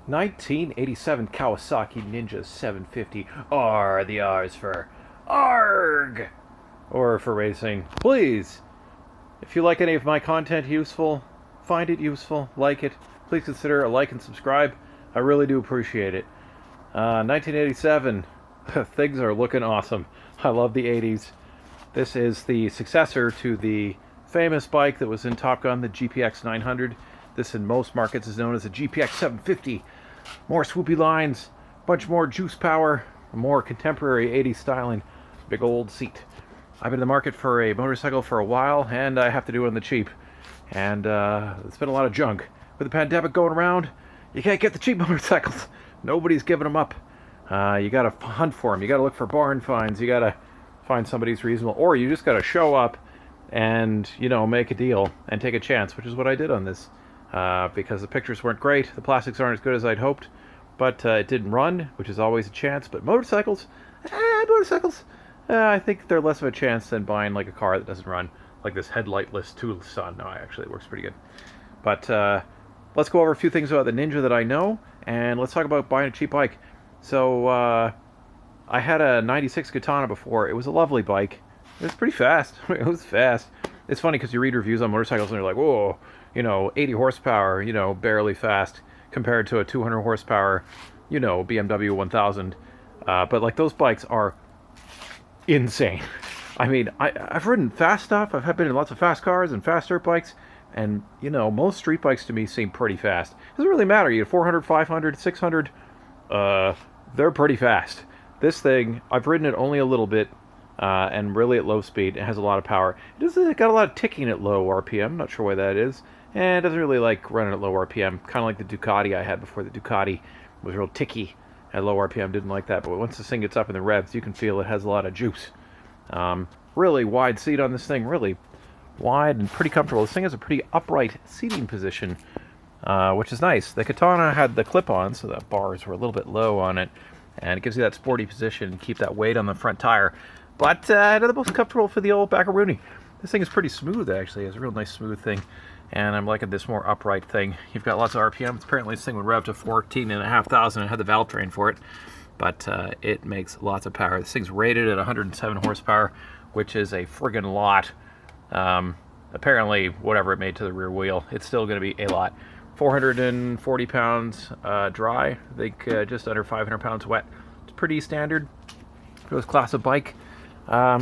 1987 Kawasaki Ninja 750. R, the R's for ARG! Or for racing. Please, if you like any of my content useful, find it useful, like it, please consider a like and subscribe. I really do appreciate it. 1987, things are looking awesome. I love the 80s. This is the successor to the famous bike that was in Top Gun, the GPX 900. This in most markets is known as the GPX 750. More swoopy lines, bunch more juice power, more contemporary 80s styling, big old seat. I've been in the market for a motorcycle for a while, and I have to do it on the cheap. And it's been a lot of junk. With the pandemic going around, you can't get the cheap motorcycles. Nobody's giving them up. You gotta hunt for them. You gotta look for barn finds. You gotta find somebody who's reasonable. Or you just gotta show up and, you know, make a deal and take a chance, which is what I did on this. Because the pictures weren't great, the plastics aren't as good as I'd hoped, but it didn't run, which is always a chance. But motorcycles, I think they're less of a chance than buying like a car that doesn't run, like this headlightless Tucson. No, actually, it works pretty good. But let's go over a few things about the Ninja that I know, and let's talk about buying a cheap bike. So I had a 96 Katana before. It was a lovely bike. It was pretty fast. It was fast. It's funny because you read reviews on motorcycles and they're like, whoa, you know, 80 horsepower, you know, barely fast compared to a 200 horsepower, you know, BMW 1000. But like those bikes are insane. I mean, I've ridden fast stuff. I've been in lots of fast cars and fast dirt bikes. And, you know, most street bikes to me seem pretty fast. It doesn't really matter. You get 400, 500, 600. They're pretty fast. This thing, I've ridden it only a little bit. And really at low speed. It has a lot of power. It's got a lot of ticking at low RPM. Not sure why that is. And it doesn't really like running at low RPM. Kind of like the Ducati I had before. The Ducati was real ticky at low RPM. Didn't like that. But once this thing gets up in the revs, you can feel it has a lot of juice. Really wide seat on this thing. Really wide and pretty comfortable. This thing has a pretty upright seating position, which is nice. The Katana had the clip-on, so the bars were a little bit low on it. And it gives you that sporty position and keep that weight on the front tire. But not the most comfortable for the old Baccaroonie. This thing is pretty smooth, actually. It's a real nice smooth thing. And I'm liking this more upright thing. You've got lots of RPMs. Apparently this thing would rev to 14,500. I had the valve train for it. But it makes lots of power. This thing's rated at 107 horsepower, which is a friggin' lot. Apparently, whatever it made to the rear wheel, it's still going to be a lot. 440 pounds dry. I think just under 500 pounds wet. It's pretty standard for this class of bike.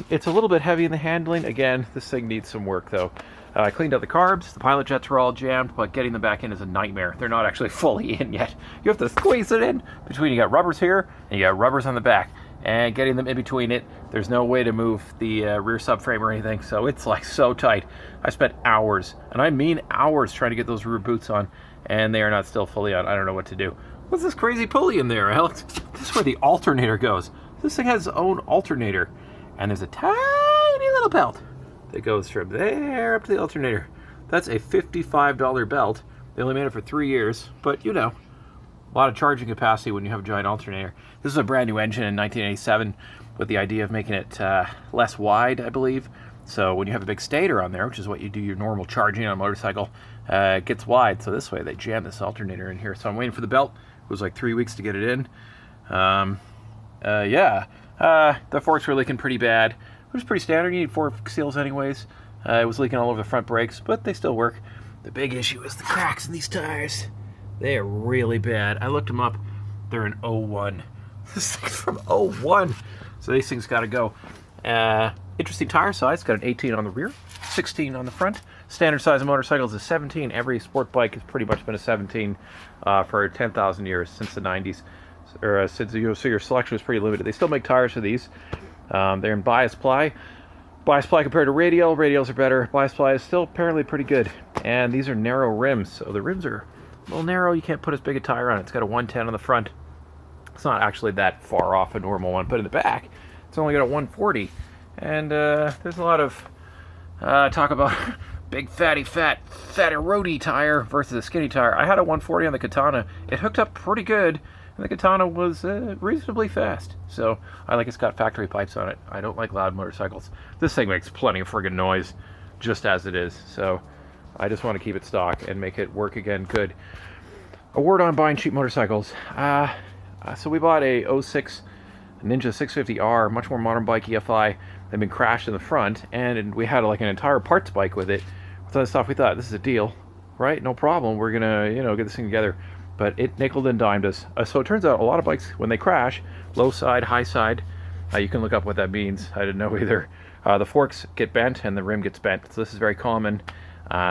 It's a little bit heavy in the handling. Again, this thing needs some work though. I cleaned out the carbs. The pilot jets were all jammed, but getting them back in is a nightmare. They're not actually fully in yet. You have to squeeze it in between. You got rubbers here and you got rubbers on the back, and getting them in between it, there's no way to move the rear subframe or anything, so it's like so tight. I spent hours, and I mean hours, trying to get those rear boots on, and they are not still fully on. I don't know what to do. What's this crazy pulley in there, Alex? This is where the alternator goes. This thing has its own alternator. And there's a tiny little belt that goes from there up to the alternator. That's a $55 belt. They only made it for 3 years, but you know, a lot of charging capacity when you have a giant alternator. This is a brand new engine in 1987 with the idea of making it less wide, I believe. So when you have a big stator on there, which is what you do your normal charging on a motorcycle, it gets wide. So this way they jam this alternator in here. So I'm waiting for the belt. It was like 3 weeks to get it in. Yeah. The forks were leaking pretty bad, which is pretty standard. You need 4 seals anyways. It was leaking all over the front brakes, but they still work. The big issue is the cracks in these tires. They are really bad. I looked them up. They're an 01. This thing's from 01. So these things got to go. Interesting tire size. Got an 18 on the rear, 16 on the front. Standard size of motorcycles is 17. Every sport bike has pretty much been a 17 for 10,000 years, since the 90s. Or so your selection is pretty limited. They still make tires for these. They're in bias ply. Bias ply compared to radial. Radials are better. Bias ply is still apparently pretty good. And these are narrow rims. So the rims are a little narrow. You can't put as big a tire on it. It's got a 110 on the front. It's not actually that far off a normal one. But in the back, it's only got a 140. And there's a lot of talk about big fatty roadie tire versus a skinny tire. I had a 140 on the Katana. It hooked up pretty good. And the Katana was reasonably fast. So I like it's got factory pipes on it. I don't like loud motorcycles. This thing makes plenty of friggin' noise just as it is. So I just want to keep it stock and make it work again good. A word on buying cheap motorcycles. So we bought a '06 Ninja 650R, much more modern bike, EFI. They've been crashed in the front, and we had like an entire parts bike with it. With all that stuff, we thought this is a deal, right? No problem. We're gonna, get this thing together. But it nickel and dimed us. So it turns out a lot of bikes, when they crash, low side, high side, you can look up what that means. I didn't know either. The forks get bent and the rim gets bent. So this is very common.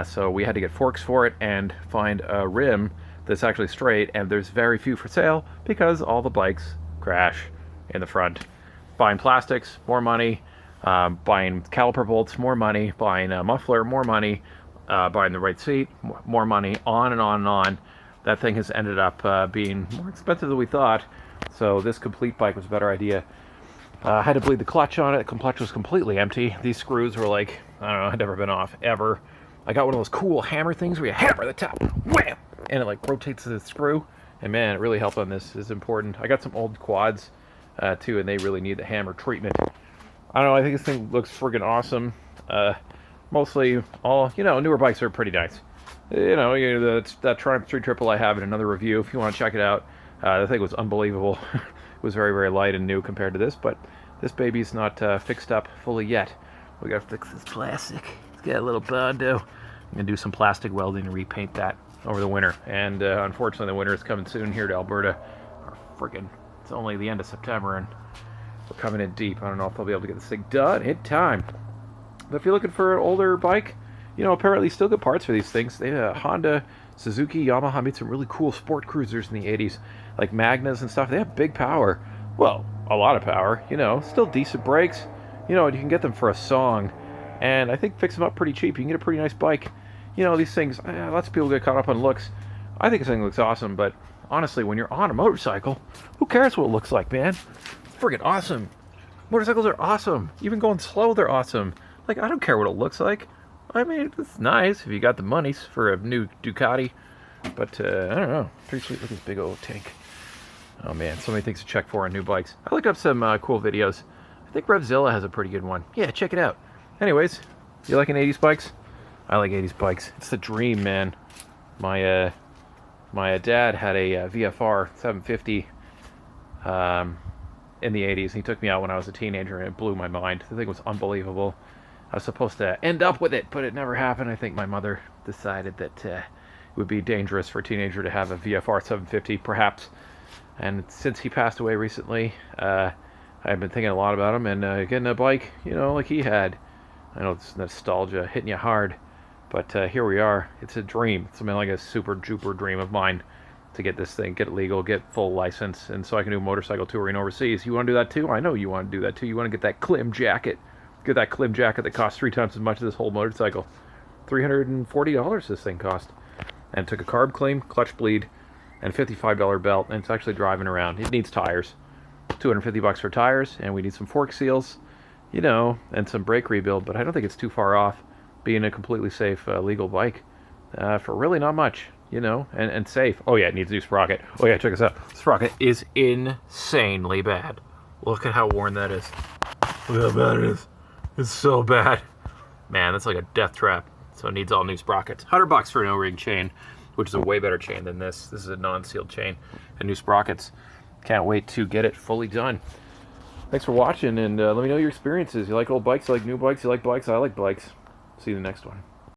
So we had to get forks for it and find a rim that's actually straight, and there's very few for sale because all the bikes crash in the front. Buying plastics, more money. Buying caliper bolts, more money. Buying a muffler, more money. Buying the right seat, more money. On and on and on. That thing has ended up being more expensive than we thought. So this complete bike was a better idea. I had to bleed the clutch on it. The clutch was completely empty. These screws were like, I don't know, had never been off ever. I got one of those cool hammer things where you hammer the top, wham, and it like rotates the screw. And man, it really helped on this. It's important. I got some old quads too, and they really need the hammer treatment. I don't know. I think this thing looks friggin' awesome. Mostly all, newer bikes are pretty nice. That Triumph 3 Triple I have in another review if you want to check it out. The thing was unbelievable. It was very, very light and new compared to this, but this baby's not fixed up fully yet. We gotta fix this plastic. It's got a little bondo. I'm gonna do some plastic welding and repaint that over the winter. And unfortunately, the winter is coming soon here to Alberta. It's only the end of September, and we're coming in deep. I don't know if I'll be able to get this thing done in time. But if you're looking for an older bike, apparently still good parts for these things. They Honda, Suzuki, Yamaha made some really cool sport cruisers in the 80s, like Magnas and stuff. They have big power. Well, a lot of power, still decent brakes. You can get them for a song. And I think fix them up pretty cheap. You can get a pretty nice bike. These things, lots of people get caught up on looks. I think this thing looks awesome, but honestly, when you're on a motorcycle, who cares what it looks like, man? It's friggin' awesome. Motorcycles are awesome. Even going slow, they're awesome. Like, I don't care what it looks like. I mean, it's nice if you got the monies for a new Ducati. But, I don't know. Pretty sweet. Look at this big old tank. Oh, man. So many things to check for on new bikes. I looked up some cool videos. I think Revzilla has a pretty good one. Yeah, check it out. Anyways, you liking 80s bikes? I like 80s bikes. It's the dream, man. My dad had a VFR 750 in the 80s. He took me out when I was a teenager, and it blew my mind. The thing was unbelievable. I was supposed to end up with it, but it never happened. I think my mother decided that it would be dangerous for a teenager to have a VFR 750, perhaps. And since he passed away recently, I've been thinking a lot about him and getting a bike, like he had. I know it's nostalgia hitting you hard, but here we are. It's a dream. It's something like a super duper dream of mine to get this thing, get it legal, get full license, and so I can do motorcycle touring overseas. You want to do that too? I know you want to do that too. You want to get that Klim jacket. Get that Klim jacket that costs 3 times as much as this whole motorcycle. $340 this thing cost. And it took a carb clean, clutch bleed, and $55 belt, and it's actually driving around. It needs tires. $250 for tires, and we need some fork seals, and some brake rebuild, but I don't think it's too far off being a completely safe, legal bike for really not much, and safe. Oh yeah, it needs a new sprocket. Oh yeah, check this out. The sprocket is insanely bad. Look at how worn that is. Look how bad it is. It's so bad. Man, that's like a death trap. So it needs all new sprockets. $100 for an O-ring chain, which is a way better chain than this. This is a non-sealed chain. And new sprockets. Can't wait to get it fully done. Thanks for watching, and let me know your experiences. You like old bikes, you like new bikes, you like bikes, I like bikes. See you in the next one.